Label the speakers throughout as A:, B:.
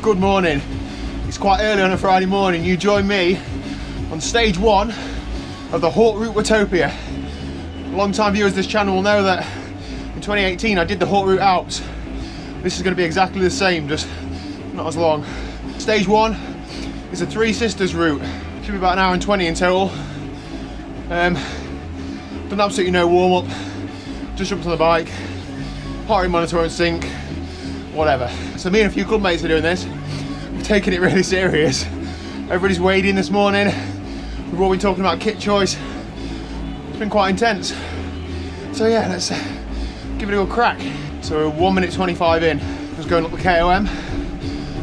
A: Good morning. It's quite early on a Friday morning. You join me on stage 1 of the Haute route Watopia. Long-time viewers of this channel will know that in 2018 I did the Haute route Alps. This is going to be exactly the same, just not as long. Stage 1 is a Three Sisters route. Should be about an hour and 20 in total. Done absolutely no warm-up. Just jumped on the bike. Heart rate monitor won't sync. Whatever. So me and a few club mates are doing this. We're taking it really serious. Everybody's weighed in this morning. We've all been talking about kit choice. It's been quite intense. So yeah, let's give it a good crack. So we're 1 minute 25 in. Just going up the KOM,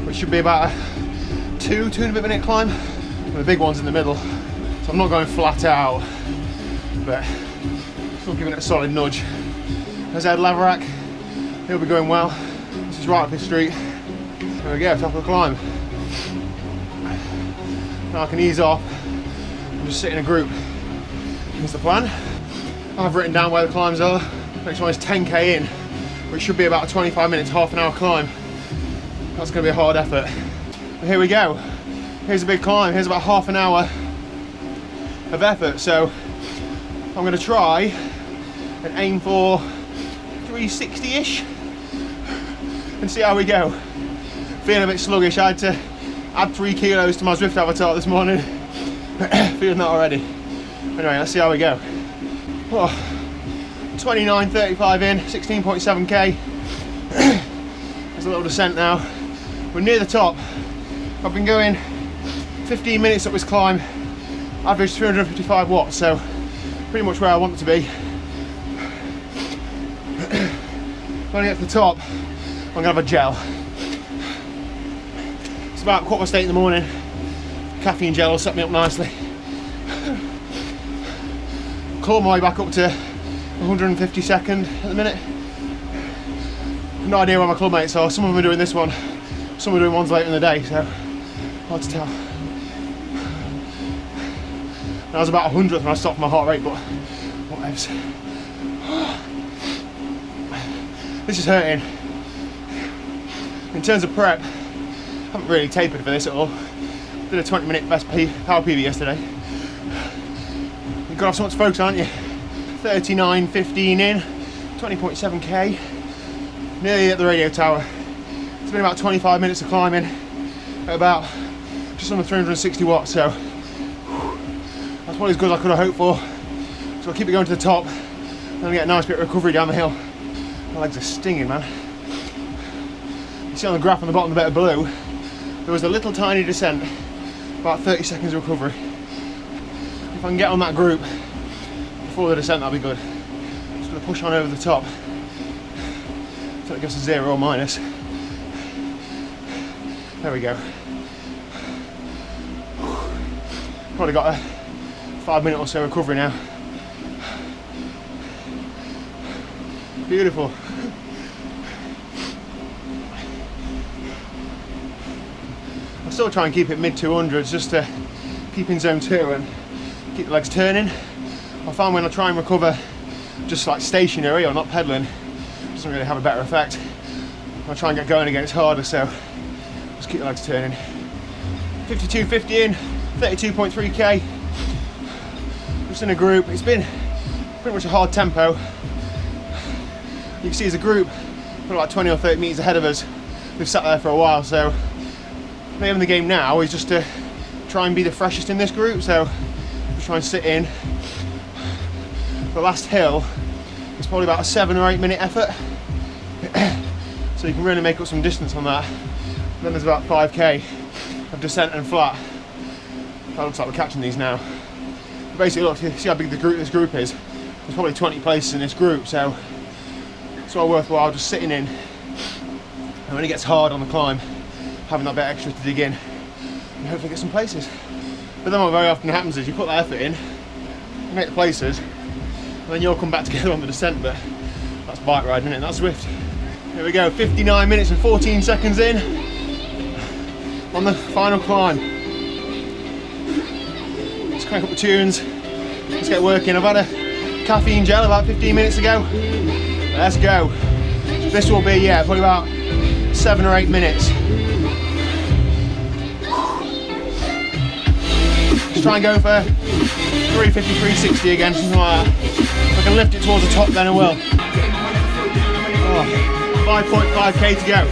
A: which should be about a two and a bit minute climb. And the big one's in the middle. So I'm not going flat out, but still giving it a solid nudge. There's Ed Laverack. He'll be going well. This is right up his street. There we go, top of the climb. Now I can ease off and just sit in a group. Here's the plan. I've written down where the climbs are. Next one is 10k in, which should be about 25 minutes, half an hour climb. That's going to be a hard effort. But here we go. Here's a big climb. Here's about half an hour of effort. So I'm going to try and aim for 360-ish and see how we go. Feeling a bit sluggish. I had to add 3 kilos to my Zwift avatar this morning. Feeling that already. Anyway, let's see how we go. Oh, 29.35 in, 16.7k. There's a little descent now. We're near the top. I've been going 15 minutes up this climb, average 355 watts, so pretty much where I want it to be. When I get to the top, I'm gonna have a gel. It's about 8:15 in the morning. Caffeine gel will set me up nicely. Claw my way back up to 152nd at the minute. No idea where my club mates are. Some of them are doing this one, some are doing ones later in the day, so hard to tell. I was about 100th when I stopped my heart rate, but whatevs. This is hurting. In terms of prep, I haven't really tapered for this at all. Did a 20-minute best power PB yesterday. You've got to have something to focus on, haven't you? 39.15 in, 20.7k. Nearly at the radio tower. It's been about 25 minutes of climbing at about just under 360 watts, so that's probably as good as I could have hoped for. So I'll keep it going to the top, and then get a nice bit of recovery down the hill. My legs are stinging, man. You see on the graph on the bottom, the bit of blue, there was a little tiny descent, about 30 seconds of recovery. If I can get on that group before the descent, that'll be good. Just gonna push on over the top until it gets to 0 or minus. There we go. Probably got a 5 minute or so recovery now. Beautiful. I still try and keep it mid 200s just to keep in zone 2 and keep the legs turning. I find when I try and recover just like stationary or not pedaling, it doesn't really have a better effect. When I try and get going again, it's harder, so just keep the legs turning. 52.50 in, 32.3k. Just in a group. It's been pretty much a hard tempo. You can see as a group, we're like 20 or 30 metres ahead of us. We've sat there for a while, so the aim of the game now is just to try and be the freshest in this group, so just try and sit in. The last hill is probably about a 7 or 8 minute effort, so you can really make up some distance on that. And then there's about 5k of descent and flat. That looks like we're catching these now. But basically, look, you see how big this group is. There's probably 20 places in this group, so it's all worthwhile just sitting in, and when it gets hard on the climb, having that bit extra to dig in and hopefully get some places. But then what very often happens is you put that effort in, you make the places, and then you all come back together on the descent, but that's bike riding, isn't it? That's Zwift. Here we go, 59 minutes and 14 seconds in on the final climb. Let's crank up the tunes, let's get working. I've had a caffeine gel about 15 minutes ago. Let's go. This will be, yeah, probably about 7 or 8 minutes. Just try and go for 350, 360 again, something like that. If I can lift it towards the top, then I will. 5.5k to go.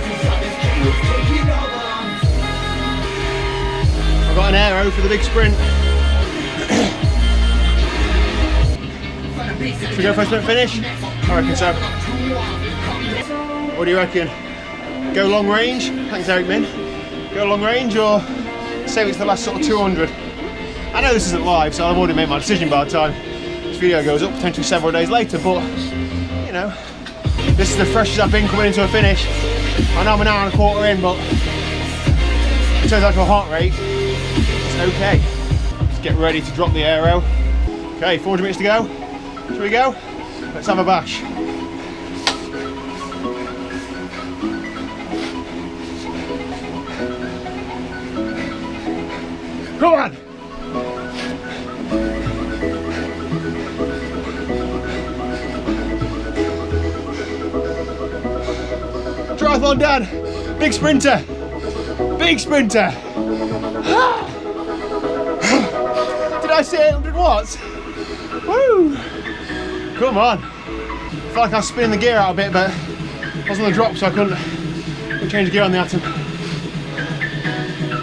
A: I've got an aero for the big sprint. Should we go for a sprint finish? I reckon so. What do you reckon? Go long range? Thanks, Eric Min. Go long range or save it to the last sort of 200? I know this isn't live, so I've already made my decision by the time this video goes up, potentially several days later, but you know, this is the freshest I've been coming into a finish. I know I'm an hour and a quarter in, but in terms of actual heart rate, it's okay. Let's get ready to drop the aero. Okay, 400 minutes to go. Shall we go? Let's have a bash. Come on! Triathlon dad! Big sprinter! Big sprinter! Did I say 800 watts? Woo! Come on! I felt like I was spinning the gear out a bit, but I was on the drop, so I couldn't change the gear on the Atom.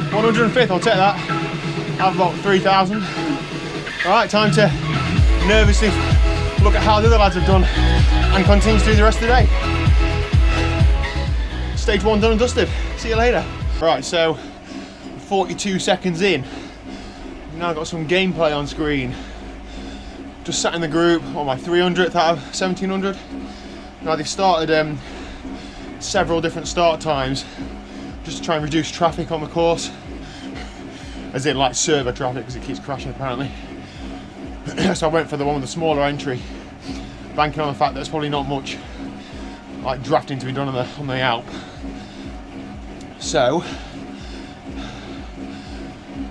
A: 105th, I'll take that. I've about 3,000. Alright, time to nervously look at how the other lads have done and continue to do the rest of the day. Stage 1 done and dusted. See you later. Right, so 42 seconds in. Now I've got some gameplay on screen. Just sat in the group on my 300th out of 1700. Now they've started several different start times just to try and reduce traffic on the course. As in like server traffic, because it keeps crashing apparently. So I went for the one with the smaller entry, banking on the fact that there's probably not much like drafting to be done on the Alp. So,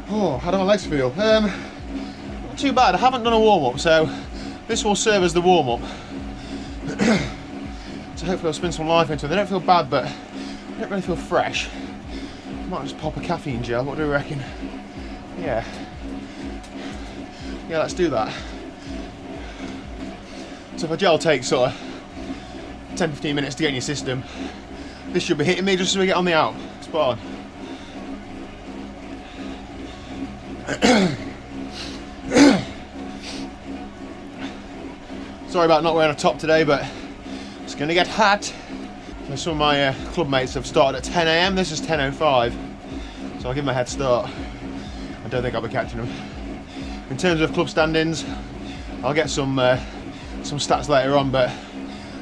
A: how do my legs feel? Not too bad. I haven't done a warm-up, so this will serve as the warm-up. So hopefully I'll spin some life into it. They don't feel bad, but they don't really feel fresh. Might just pop a caffeine gel. What do you reckon? Yeah, let's do that. So if a gel takes sort of 10-15 minutes to get in your system, this should be hitting me just as we get on the Alp. Spot on. Sorry about not wearing a top today, but it's going to get hot. So some of my club mates have started at 10 AM, this is 10:05, so I'll give them a head start. I don't think I'll be catching them. In terms of club standings, I'll get some stats later on, but I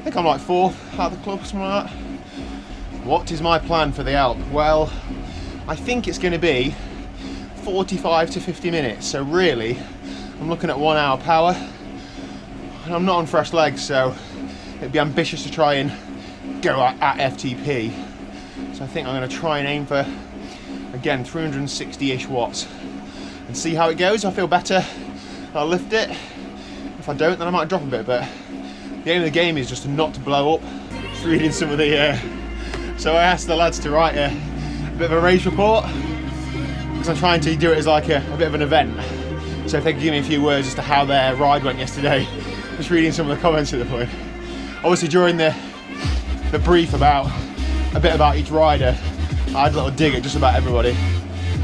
A: think I'm like 4th out of the club, something like that. What is my plan for the Alp? Well, I think it's going to be 45 to 50 minutes, so really I'm looking at 1 hour power, and I'm not on fresh legs, so it'd be ambitious to try and go at FTP. So I think I'm going to try and aim for, again, 360-ish watts and see how it goes. If I feel better, I'll lift it. If I don't, then I might drop a bit, but the aim of the game is just to not to blow up. Just reading some of the so I asked the lads to write a bit of a race report, because I'm trying to do it as like a bit of an event. So if they could give me a few words as to how their ride went yesterday. Just reading some of the comments at the point. Obviously during the brief about a bit about each rider, I had a little dig at just about everybody.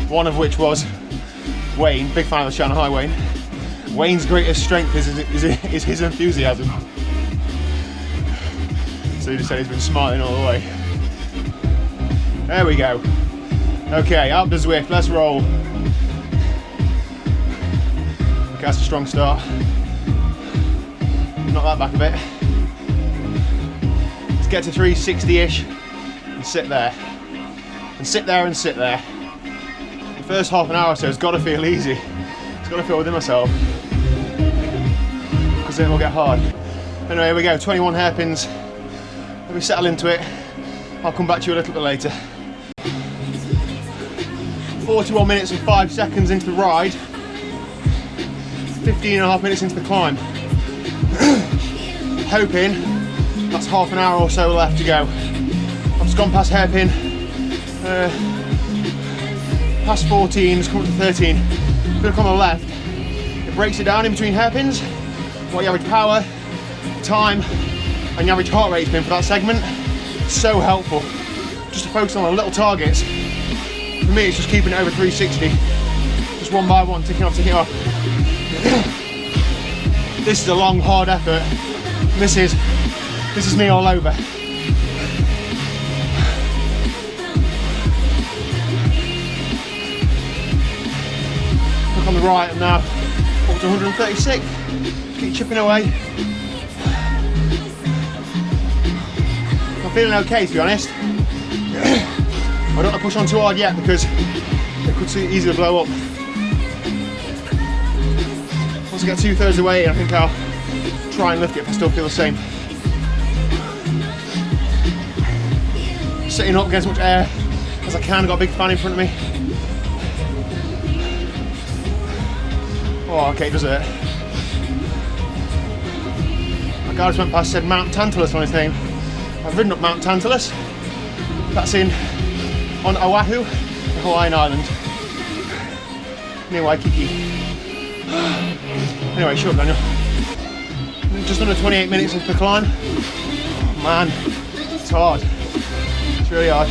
A: One of which was Wayne, big fan of the Shanghai Wayne. Wayne's greatest strength is his enthusiasm. So he just said he's been smiling all the way. There we go. Okay, up the Zwift, let's roll. Okay, that's a strong start. Knock that back a bit. Let's get to 360-ish and sit there. And sit there and sit there. The first half an hour or so has got to feel easy. It's got to feel within myself, because then it will get hard. Anyway, here we go, 21 hairpins. Let me settle into it. I'll come back to you a little bit later. 41 minutes and 5 seconds into the ride. 15.5 minutes into the climb. Hoping that's half an hour or so left to go. I've just gone past hairpin, past 14, just come up to 13. Look on the left, it breaks it down in between hairpins, what your average power, time, and your average heart rate has been for that segment. So helpful, just to focus on the little targets. For me, it's just keeping it over 360, just one by one, ticking off. This is a long, hard effort. This is me all over. Look on the right, I'm now up to 136. Keep chipping away. I'm feeling okay, to be honest. I don't want to push on too hard yet because it could easily blow up. Once I get 2/3 of the way, I think I'll try and lift it if I still feel the same. Sitting up, getting as much air as I can. I've got a big fan in front of me. Oh, okay, does it? My guy just went past, said Mount Tantalus on his name. I've ridden up Mount Tantalus. That's on Oahu, the Hawaiian island, near Waikiki. Anyway, shut up, Daniel. Just under 28 minutes into the climb. Oh, man, it's hard. It's really hard.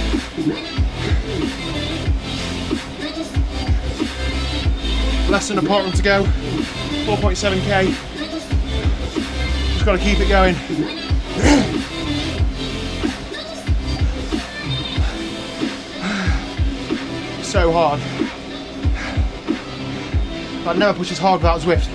A: Less than a parkrun to go. 4.7k. Just got to keep it going. So hard. I'd never push as hard without Zwift.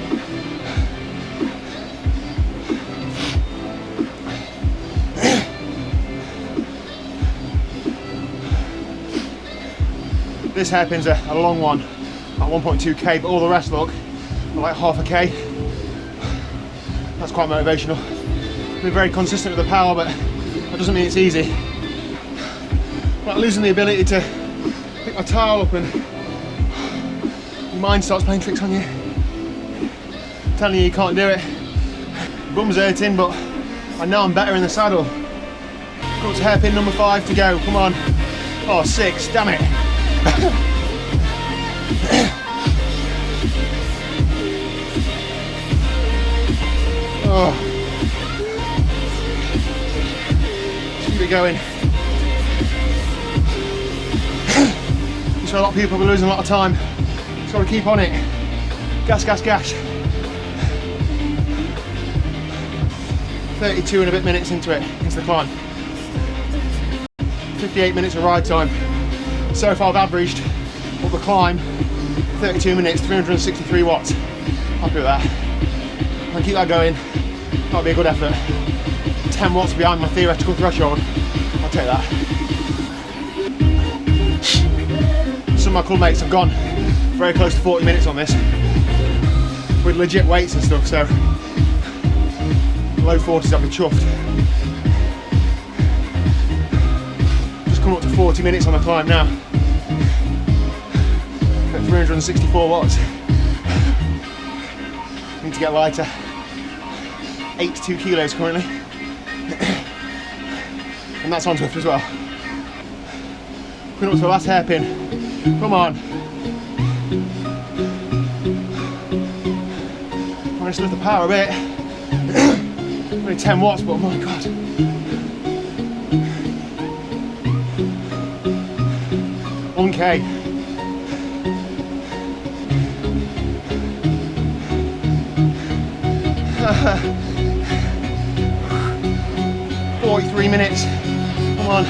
A: This hairpin's a long one, at 1.2k, but all the rest look like half a k. That's quite motivational. Been very consistent with the power, but that doesn't mean it's easy. Like losing the ability to pick my towel up and your mind starts playing tricks on you, telling you can't do it. Bum's hurting, but I know I'm better in the saddle. Got to hairpin number 5 to go, come on. Oh, 6, damn it. Oh. Just keep it going. So a lot of people are losing a lot of time. Just got to keep on it. Gas, gas, gas. 32 and a bit minutes into the climb. 58 minutes of ride time. So far I've averaged up the climb 32 minutes, 363 watts. Happy with that. I'll keep that going. That'll be a good effort. 10 watts behind my theoretical threshold. I'll take that. Some of my clubmates have gone very close to 40 minutes on this with legit weights and stuff, so low 40s I'll be chuffed. Just come up to 40 minutes on the climb now at 364 watts. Need to get lighter. 82 kilos currently, and that's on Zwift as well. Coming up to the last hairpin. Come on. Managed to lift the power a bit. Only 10 watts, but oh my god. Okay. Uh, 43 minutes. Come on.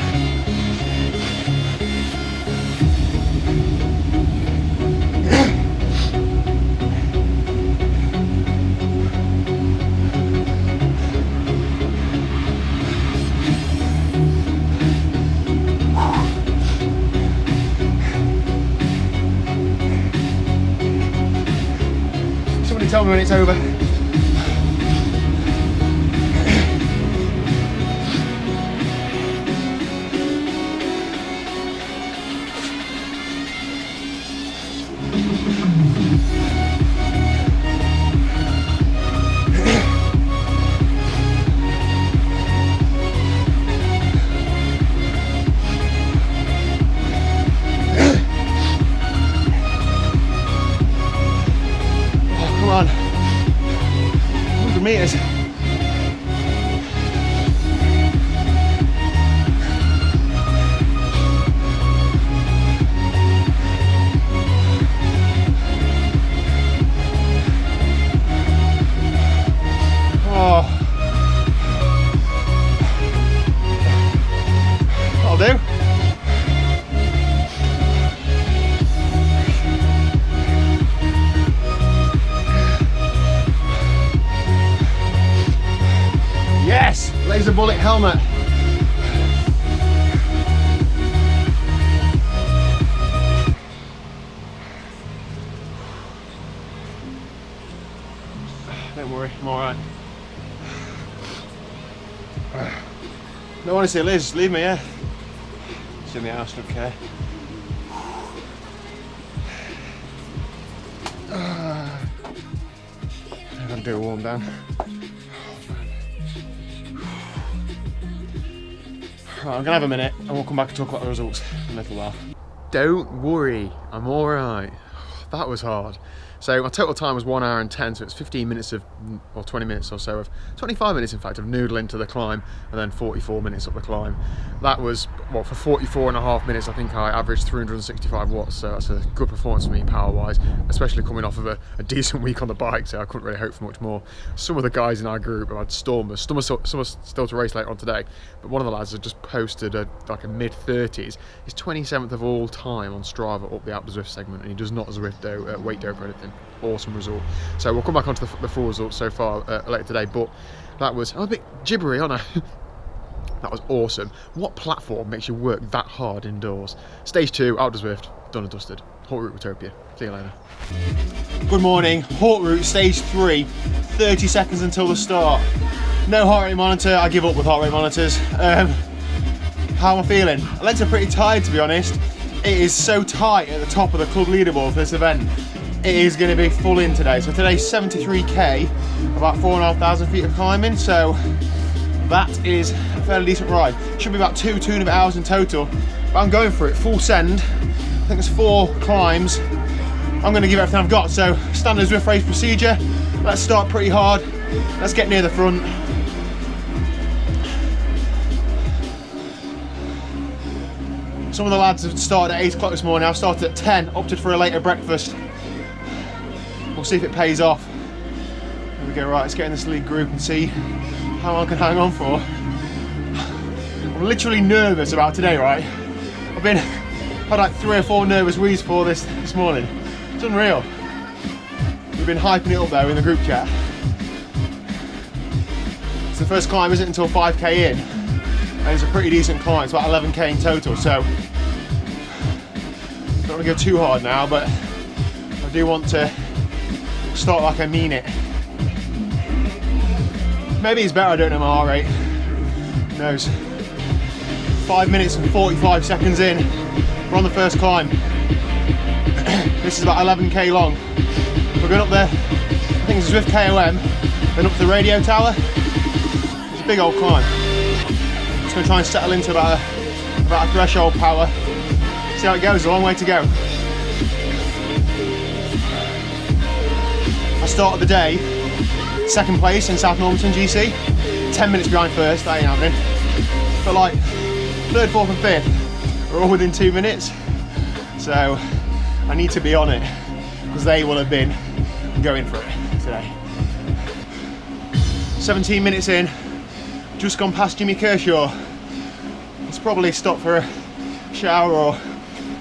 A: Somebody tell me when it's over. metres. That'll do. Yes, laser bullet helmet. Don't worry, I'm all right. No, honestly, Liz, leave me here. It's in the house, don't care. I'm gonna do a warm down. Right, I'm gonna have a minute and we'll come back and talk about the results in a little while. Don't worry, I'm all right. That was hard. So my total time was 1 hour and 10, so it's 15 minutes of, or 20 minutes or so of, 25 minutes in fact, of noodling to the climb, and then 44 minutes up the climb. That was, well, for 44.5 minutes, I think I averaged 365 watts, so that's a good performance for me power-wise, especially coming off of a decent week on the bike, so I couldn't really hope for much more. Some of the guys in our group have had stormers, some are still to race later on today, but one of the lads has just posted like a mid-30s. He's 27th of all time on Strava up the Alpe Zwift segment, and he does not Zwift weight dope or anything. Awesome result. So we'll come back onto the full results so far later today, but that was, I'm a bit gibbery, aren't I? That was awesome. What platform makes you work that hard indoors? Stage 2, Alpe Zwift, done and dusted. Haute route Watopia. See you later. Good morning, Haute route stage 3, 30 seconds until the start. No heart rate monitor, I give up with heart rate monitors. How am I feeling? My legs are pretty tired, to be honest. It is so tight at the top of the club leaderboard for this event. It is going to be full in today. So today's 73k, about 4,500 feet of climbing. So that is a fairly decent ride. Should be about 2.5 hours in total. But I'm going for it, full send. I think there's 4 climbs. I'm going to give everything I've got. So standard Zwift race procedure. Let's start pretty hard. Let's get near the front. Some of the lads have started at 8 o'clock this morning. I've started at 10, opted for a later breakfast. We'll see if it pays off. There we go, right, let's get in this lead group and see how long I can hang on for. I'm literally nervous about today, right? I've had like 3 or 4 nervous wheeze for this morning. It's unreal. We've been hyping it up though in the group chat. So the first climb isn't until 5k in, and it's a pretty decent climb. It's about 11k in total, so don't want to go too hard now, but I do want to start like I mean it. Maybe it's better I don't know my heart rate. Who knows? 5 minutes and 45 seconds in. We're on the first climb. This is about 11k long. We're going up there, I think it's Zwift KOM, then up to the radio tower. It's a big old climb. Just going to try and settle into about a threshold power. See how it goes, a long way to go. I started the day second place in South Normanton GC, 10 minutes behind first, that ain't happening. But like 3rd, 4th and 5th are all within 2 minutes, so I need to be on it because they will have been going for it today. 17 minutes in, just gone past Jimmy Kershaw. It's probably stopped for a shower or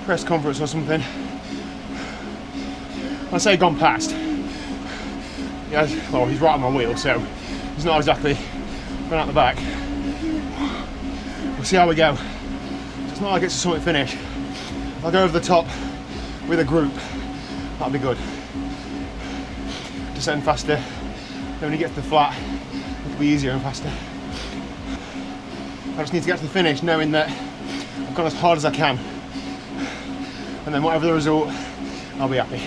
A: press conference or something. I say gone past. Yeah, well, he's right on my wheel, so he's not exactly going out the back. We'll see how we go. It's not like it's a summit finish. If I go over the top with a group, that'll be good. Descend faster. Then when you get to the flat, it'll be easier and faster. I just need to get to the finish knowing that I've gone as hard as I can. And then whatever the result, I'll be happy.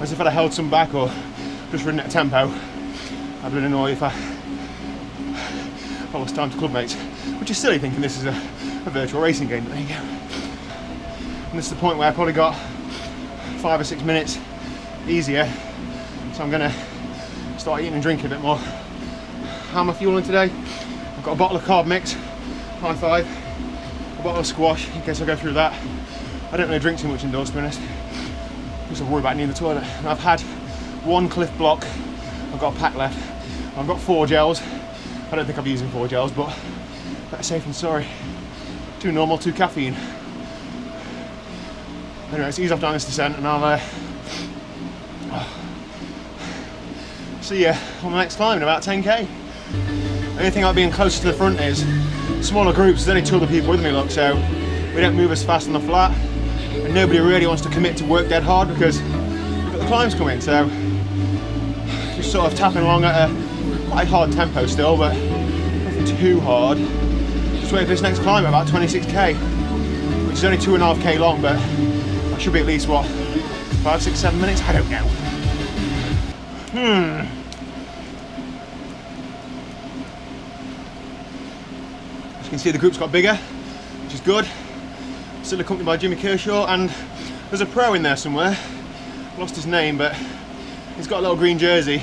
A: As if I'd have held some back or just ridden at a tempo, I'd been annoyed if I lost time to clubmates, which is silly thinking this is a virtual racing game, but there you go. And this is the point where I probably got 5 or 6 minutes easier, so I'm going to start eating and drinking a bit more. How am I fueling today? I've got a bottle of carb mix, high five, a bottle of squash in case I go through that. I don't really drink too much indoors, to be honest, because I worry about needing the toilet. And I've had 1 Cliff Block, I've got a pack left. I've got 4 gels. I don't think I'll be using 4 gels, but better safe than sorry. 2 normal, 2 caffeine. Anyway, let's ease off down this descent and I'll see you on the next climb in about 10k. The only thing about being closer to the front is smaller groups. There's only 2 other people with me, look, so we don't move as fast on the flat, and nobody really wants to commit to work dead hard because we've got the climbs coming. So just sort of tapping along at a quite hard tempo still, but nothing too hard. Just waiting for this next climb at about 26k, which is only 2.5k long, but I should be at least, what, 5, 6, 7 minutes? I don't know. As you can see, the group's got bigger, which is good. Still accompanied by Jimmy Kershaw, and there's a pro in there somewhere. Lost his name, but he's got a little green jersey.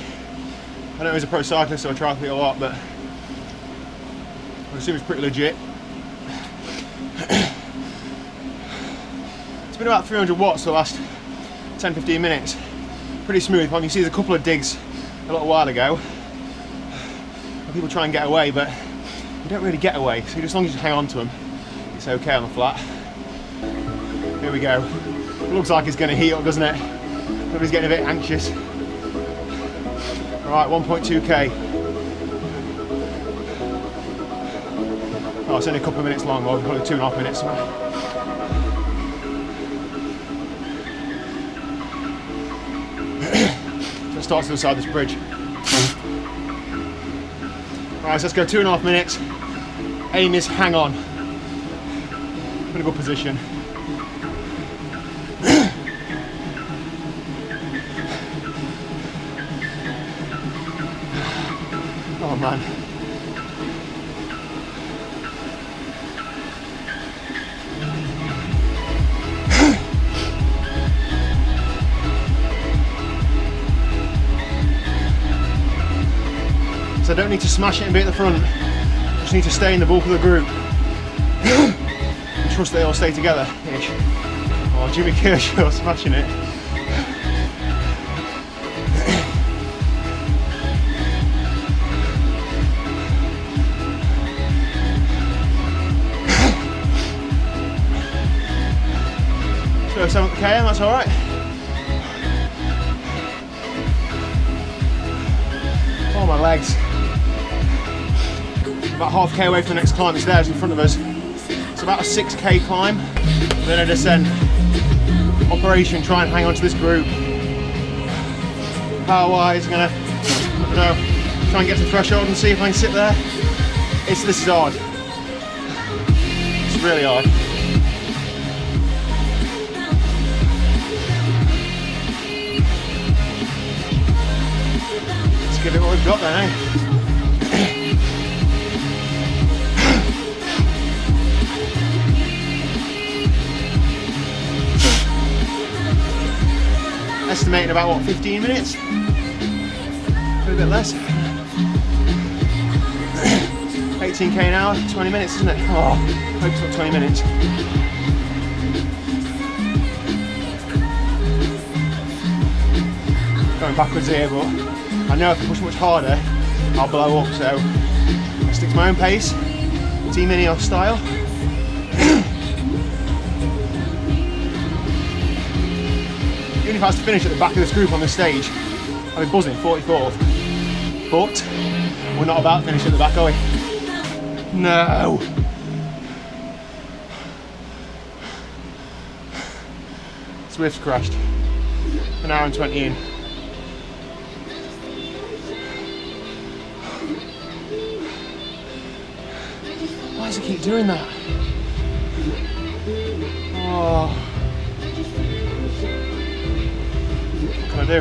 A: I know he's a pro cyclist, so I triathlete a lot, but I assume it's pretty legit. It's been about 300 watts the last 10-15 minutes. Pretty smooth. You see there's a couple of digs a little while ago. People try and get away, but you don't really get away. So as long as you hang on to them, it's okay on the flat. Here we go. It looks like it's going to heat up, doesn't it? Everybody's getting a bit anxious. Alright, 1.2k. Oh, it's only a couple of minutes long, well, probably 2.5 minutes. So start to the side of this bridge. Alright, so let's go 2.5 minutes. Aim is hang on. In a good position. Oh man. So I don't need to smash it and be at the front. I just need to stay in the bulk of the group. And trust they all stay together-ish. Oh, Jimmy Kershaw smashing it. So 7th km, that's alright. Oh, my legs. About half k away from the next climb. It's there, it's in front of us. It's about a 6k climb, then a descent. Operation, try and hang on to this group. Power wise, I'm gonna, I don't know, try and get to the threshold and see if I can sit there. This is hard. It's really hard. Let's give it what we've got then, eh? Estimating about, what, 15 minutes? A bit less. 18k an hour, 20 minutes, isn't it? Oh, I hope it's not 20 minutes. Going backwards here, but I know if I push much harder, I'll blow up, so I stick to my own pace, Team Ineos style. Even if I was to finish at the back of this group on this stage, I'd be buzzing, 44th. But we're not about to finish at the back, are we? No! Swift's crashed. An hour and 20 in. Why does it keep doing that? Oh. What can I do?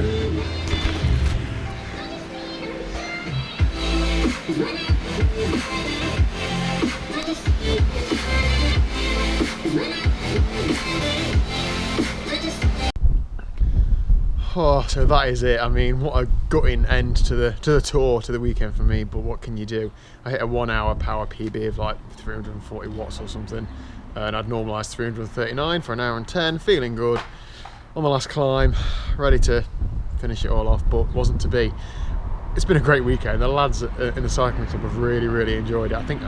A: Oh, so that is it. I mean, what a gutting end to the tour, to the weekend for me, but what can you do? I hit a 1 hour power PB of like 340 watts or something, and I'd normalised 339 for an hour and 10, feeling good on the last climb, ready to finish it all off, but wasn't to be. It's been a great weekend. The lads in the cycling club have really enjoyed it. I think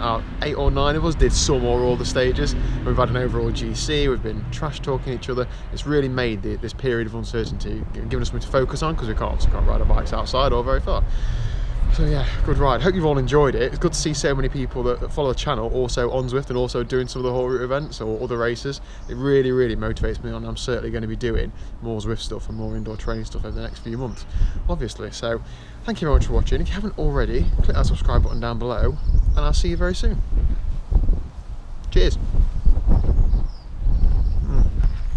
A: 8 or 9 of us did some or all the stages. We've had an overall GC, we've been trash talking each other. It's really made this period of uncertainty, given us something to focus on, because we can't ride our bikes outside or very far. So yeah, good ride. Hope you've all enjoyed it. It's good to see so many people that follow the channel also on Zwift and also doing some of the Haute events or other races. It really motivates me, and I'm certainly going to be doing more Zwift stuff and more indoor training stuff over the next few months, obviously. So thank you very much for watching. If you haven't already, click that subscribe button down below, and I'll see you very soon. Cheers.